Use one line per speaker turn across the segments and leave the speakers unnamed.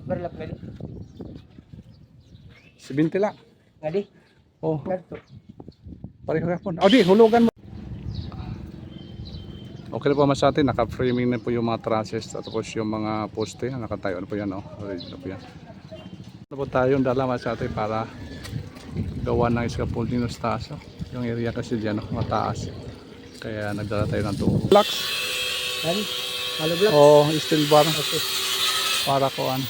Berlap gali.
70 lang.
Ngadi.
Oh,
Ngadto.
pareho po. O di, hulugan mo. Okay na po mas atin, naka-framing na po yung mga trusses at tapos yung mga poste, nakatayo na po yan, oh. Ready na po yan. Ano po tayong dala mas atin para gawa ng scaffolding ng taas, oh. Yung area kasi dyan, oh, mataas. Kaya nagdala tayo ng tubo. Blocks?
Ngadi. Halo blok.
Oh, steel bar.
Okay.
Para ko an.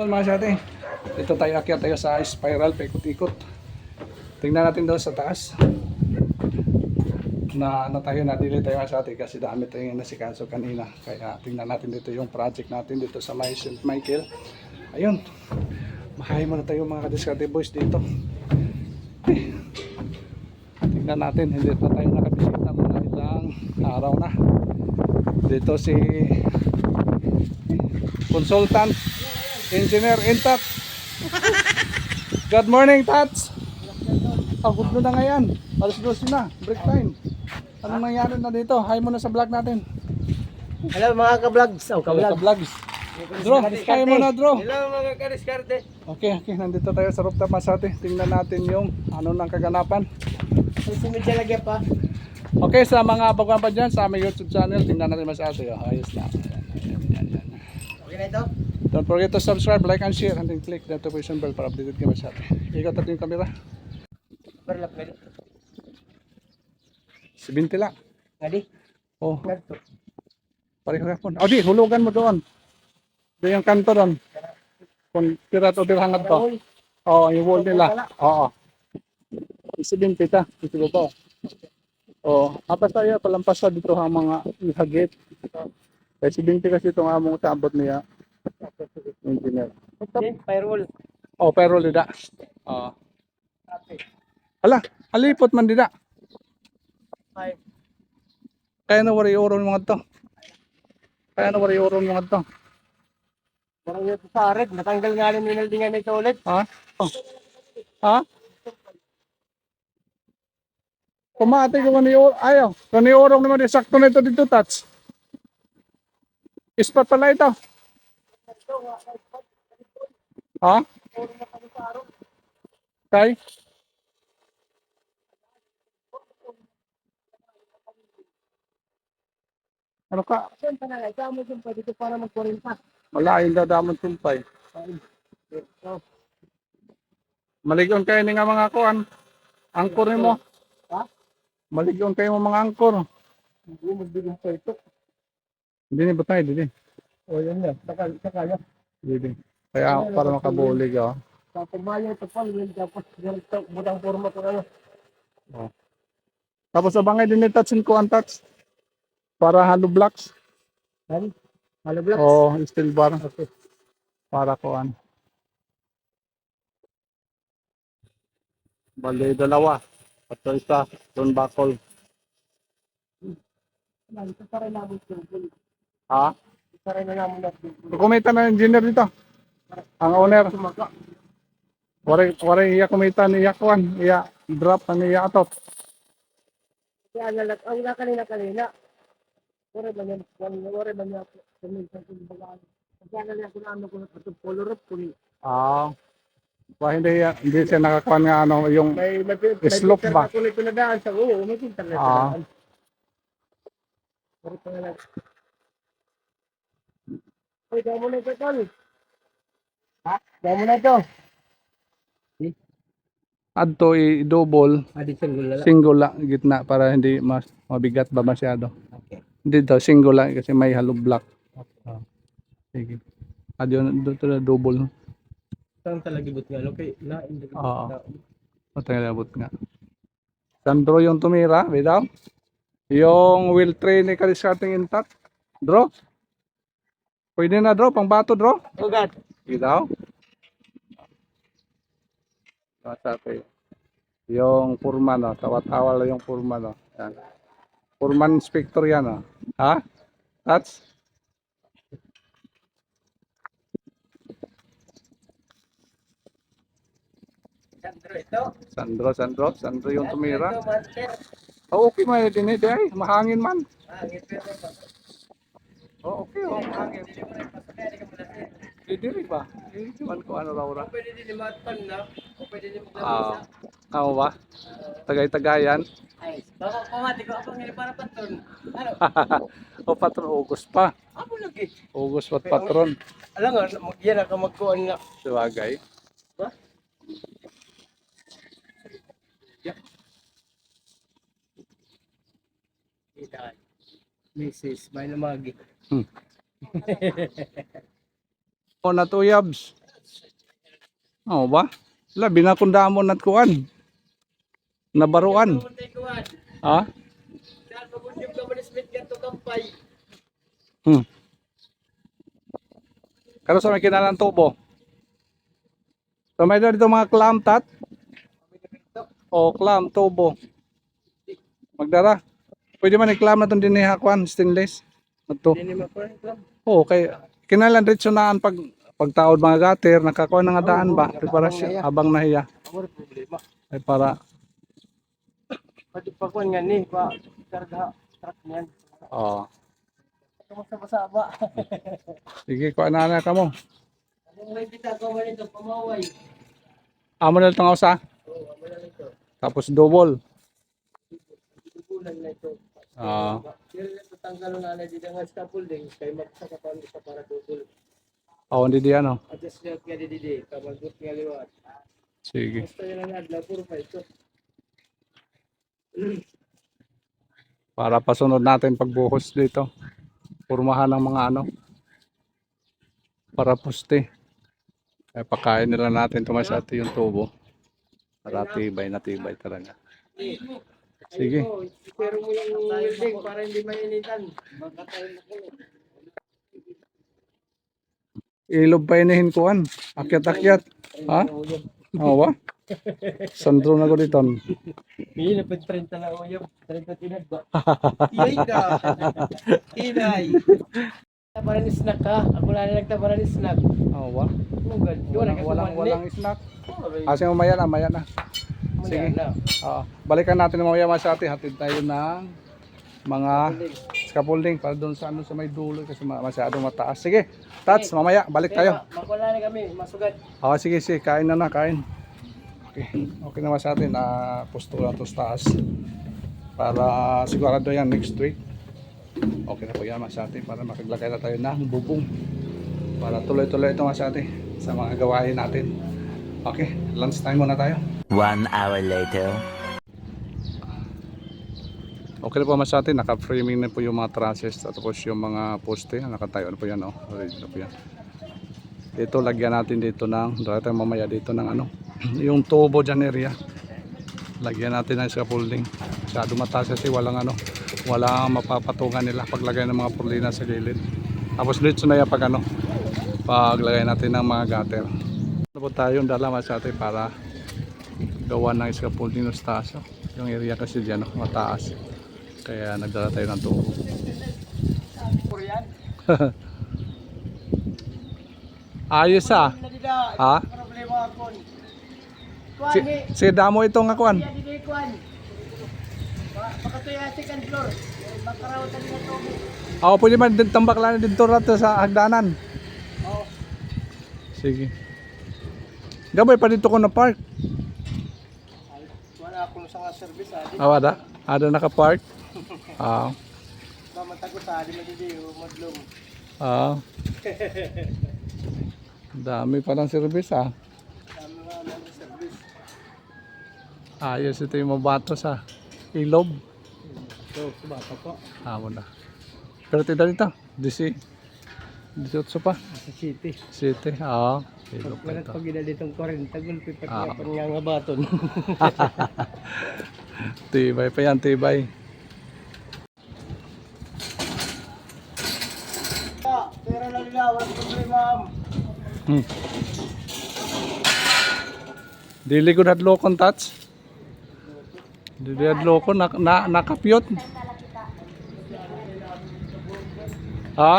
Mga siyate, dito tayo akyat tayo sa spiral, paikot-ikot. Tingnan natin doon sa taas na ano tayo, nadili tayo mga siyate kasi dami tayong nasikaso kanina. Kaya tingnan natin dito yung project natin dito sa may St. Michael. Ayun, mahay muna tayo mga kadiskarte boys dito. Tingnan natin, hindi pa tayo nakabisita muna ilang araw na. Dito si consultant engineer Intat. Good morning, Tats. Pagod na ngayon. Alas 12 na, break time. Anong nangyari na dito? Hi muna sa vlog natin.
Hello mga ka-vlogs. Oh, ka-vlog.
Vlogs. Dro, hi muna, Dro.
Hello mga ka-diskarte.
Okay, nandito tayo sa rooftop Masate. Tingnan natin yung ano ng kaganapan.
Si Medya lagi pa.
Okay, sa mga baguhan pa dyan, sa aming YouTube channel, tingnan natin Masate. Oh, ayos na. Yan.
Okay na ito?
Don't forget to subscribe, like, and share, and then click the notification bell para updated kayo Masate. Ikot natin yung camera.
Berlap gali.
70 lang.
Ngadi.
Oh,
Ngadto.
pareho po. O di, hulugan mo doon. Doon yung kanto doon. Kung pirat o dirhangat to. Oo, yung wall nila. Oo. 70 ta. Ito ba? Oo. Apas tayo, palampasa dito ang mga ihagit. Kaya 70 kasi itong among sabot niya. Engineer.
Firewall.
Oh, pero lida. Oo. Hala, halipot man dida.
Ay.
Kaya na wari oron mga to. Kaya na wari oron mga to.
Parang yung sa red. Natanggal nga rin minaldingan ito ulit.
Ha? Oh. Ha? Kumate ko ni or ayaw. Kani orong naman di sakto na ito dito touch. Ispat pala ito. Ha? Kay? Ano ka?
Saan pa na nga? Ikaw mo dyan pa dito para mag-40.
Wala, yung dadamon sumpay. Maligon kayo ni nga mga kuan. Angkor ni mo.
Ha?
Maligon kayo mga angkor.
Hindi magbigong pa ito.
Hindi ni batay, hindi.
O yan na. Saka yan.
Hindi. Kaya para makabulig oh.
Sa pagmayo ito pa. Tapos ganito. Budang forma ko na.
Oh. Tapos abangay din ni touch ko ang touch. Para hollow blocks.
Halo blocks.
Oh, steel bar.
Okay.
Para kuan. Bali dalawa. At isa, doon bakol.
Ito pa rin namin tubol.
Ha?
Ito pa rin namin tubol.
Kumita na engineer dito. Ang owner.
Sumaga.
Wari iya kumita ni Yakwan. Iya drop ni iya atot.
Kaya ang kanina. Ore ba niya? Ore ba niya? Kuminsan ko yung bagaan. Kaya na ko na ano ko na patong polorop ko ni.
Ah. Hindi siya nakakuan nga ano yung
May
slope ba?
Ako nito na daan sa may pintar na daan. Ore pa na. Oy, damo na ito, tol. Ha? Damo na ito.
Adto i-double
Adi single
single lang gitna para hindi mas mabigat ba masyado.
Okay.
Hindi daw single lang kasi may hollow block. Ah, sige. Adyo dito na double.
Saan talaga but nga okay na
Oo. Patay labot nga. Sandro yung tumira, bitaw. Yung wheel tray ni Kaliskarting intact. Draw. Pwede na draw, pang bato draw.
Ugat.
Bitaw. Masate. Yung foreman, no? Tawat-awal yung foreman, no? Yan. Foreman inspector yan, no? Ha? That's Sandro yung tumira. Oh, okay man din eh, ay, mahangin man. Oh, okay, oh, mahangin. Dili ba? Dili man ko ano raw ra.
Pwede din matpan na. O pwede din
Ah, ako ba? Tagay-tagayan.
Ay, baka pamati ko ako ngayon para patron. Ano?
O patron, August pa.
Ako lagi.
August pa patron.
Alam nga, yan ako magkuhan na.
Sabagay.
Ba? Itan. Mrs. May namagi.
O na to yabs. Oo ba? Labi na kung damon at kuan. Nabaruan. Ha?
Saan mabunyog ka man Smith ganito kampay?
Kano sa may kinalang tubo? So may dito mga clam tat. O clam tubo. Magdara. Pwede man i-clam na itong dinihakuan, stainless. Ito.
Hindi mo pa ito.
Oo, kay kinalang dito naan pagtaod mga gater, nakakuha na nga daan ba? Preparasyon, habang nahiya.
Ako problema.
Ay para,
Pati pa kuhan nga ni, pa karga truck niyan.
oh,
Kamusta pa sa aba?
sige, kuha na ka mo.
Anong may pita ko man ito, pamaway.
Amo na itong usa,
Oo, amo lang ito.
tapos double.
Bulan na ito.
Ah,
Pero ito tanggalon na na dito nga scaffolding, kay magsaka pa sa para double.
hindi di ano.
Adjust niya nga didi, kamagot nga liwat.
Sige.
Basta yun ang adlaw, puro pa ito.
Para pasunod natin pagbuhos dito. Purmahan ng mga ano. Para puste. Ay pakain nila natin tumasati yung tubo. Para tibay na tibay talaga. Sige.
Pero mo yung welding para hindi mainitan. Magkatayin ako.
Ilob pa inihin kuan. Akyat-akyat. Ha? Oo ba? Sandro na ko dito.
Hindi na pag-30 na ako yung 30 tinad ba? Iyay ka! Inay! Tabaran ni snack ha? Ako na nagtabaran ni snack.
Oo ba?
Oh god,
Walang snack. Kasi mamaya na. Sige. Balikan natin mamaya masati. Hatid tayo ng mga scaffolding para doon sa ano sa may dulo kasi masyadong mataas. Sige. Tats, mamaya balik tayo.
Makuha na kami, masugat.
Sige, kain na, kain. Okay naman sa atin na pusto na to sa taas para sigurado yan next week. Okay na po yan sa atin para makaglagay na tayo ng bubong para tuloy-tuloy ito sa atin sa mga gawain natin. Okay, lunch time muna tayo.
1 hour later.
Okay na po sa atin, naka-framing na po yung mga trusses at tapos yung mga poste, nakatayo na po yan. Ready na po yan. Dito lagyan natin dito ng tayo mamaya dito ng ano yung tubo dyan area, lagyan natin ng scaffolding. Masyado mataas kasi walang mapapatungan nila paglagay ng mga purlina sa gilid. Tapos dito na yan paglagay natin ng mga gutter. Ano po tayong dala sa atin para gawa ng scaffolding sa taas. Yung area kasi dyan mataas, kaya nagdala tayo ng tubo. Ayos ha?
Problema ako.
Si damo ito nga kuan.
Baka ito yung second floor. Magkarawat na nila ito.
Pwede man din tambak lang dito rato sa hagdanan.
Oo.
Sige. Gabay pa dito ko na park.
Wala akong sa service adi.
Ada naka-park.
Mamatago sa adi madidi madlong.
Dami pa ng service
Dami nga ng service.
Ayos ito yung mabato sa ilob.
So, bata po.
Mo na. Pero tida dito. 18 pa.
Sa city.
City. Ilog pa
Walat
ito.
pag ina ditong 40 gulpi pati nga baton.
Tibay pa yan, tibay.
Pera na nila, walang problema.
Dili ko hadlokon touch. Dili hadlokon nakapyot. Ha?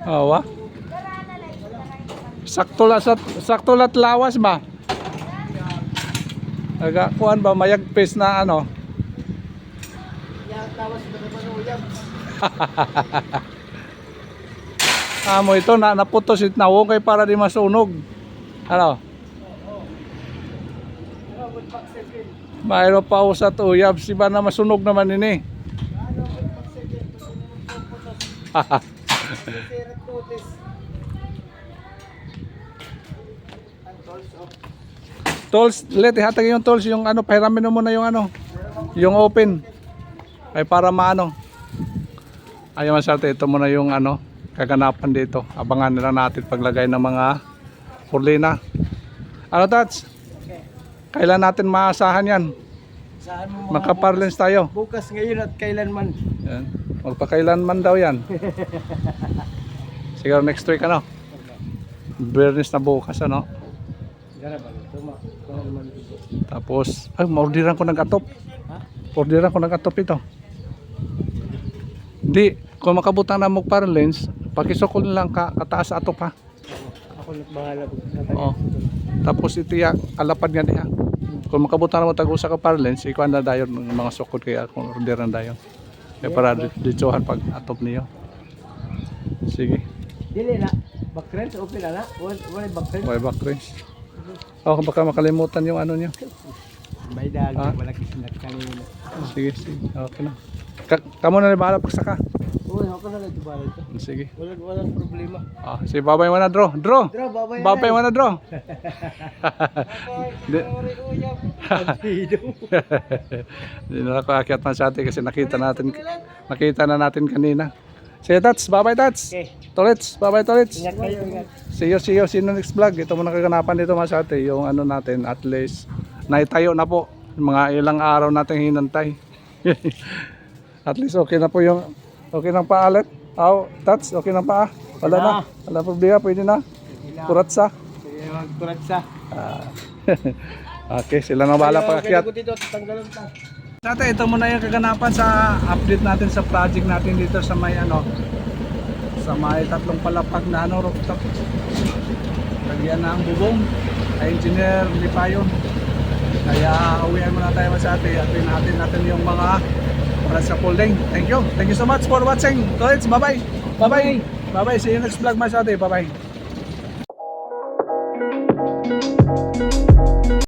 Awa? sakto lat lawas ba? Aga kuan ba mayagpis na ano?
Yan, tawas na naman uyab.
Amo ito na naputos it na kay para di masunog. Ano? Mayro pa usat uyab si ba na masunog naman ini. Tools, let ihatag yung tools, yung ano, pahiramin mo muna yung ano, yung open. Ay para maano. Ayaw masarte, ito muna yung ano, kaganapan dito. Abangan na lang natin paglagay ng mga hurlina. Ano Tats? Kailan natin maasahan yan?
Saan mo
Makaparlens tayo.
bukas ngayon at kailanman?
Yan. Magpakailanman daw yan. Siguro next week ano? Bernis na bukas ano? Tapos, ay, maordiran ko ng atop. Ordiran ko ng atop ito. Hindi, kung makabutan na mo para lens, pakisukol lang ka, kataas sa atop ha.
Ako nagbahala po.
Oo. Tapos ito ya, alapad nga niya. Kung makabutan na mo tagusa ka para lens, ikaw na dayon ng mga sukod kaya kung ordiran dayon. Kaya para ditsuhan pag atop niyo. Sige.
Dili na. Backrens, open na na. Wala backrens.
Okay, backrest. Oh, baka makalimutan yung ano niyo.
May dahil
Ah?
wala kisinat kanina.
Sige, sige. Okay na. Kamo na bahala pagsaka.
Uy, ako na lang dubala ito.
Sige.
Walang problema.
Ah, si babay mo na draw. Draw.
Dra, babay.
Babay mo na draw. Di-
Uyab. Bandido.
Hindi na ako akyat man sa atin kasi nakita na natin kanina. Sige Tats, babay Tats.
Okay.
Tolets, babay Tolets.
Ingat kayo, ingat.
See you in the next vlog. Ito muna kaganapan dito mga sa atin. Yung ano natin, at least naitayo na po. Mga ilang araw natin hinantay. At least okay na po yung okay ng paalit. Tats, okay ng paa. Wala na. Wala problema, pwede na. Kuratsa.
Sige, magturatsa.
Okay, sila na bahala pag-akyat.
Dito, tanggalan ta.
Dati ito muna yung kaganapan sa update natin sa project natin dito sa may ano sa may tatlong palapag na ano rooftop. Lagyan na ang bubong kay Engineer Lipayon. Kaya uwian muna tayo sa atin at natin yung mga para sa folding. Thank you so much for watching. Bye bye. Bye bye. See you next vlog mas ate. Bye bye.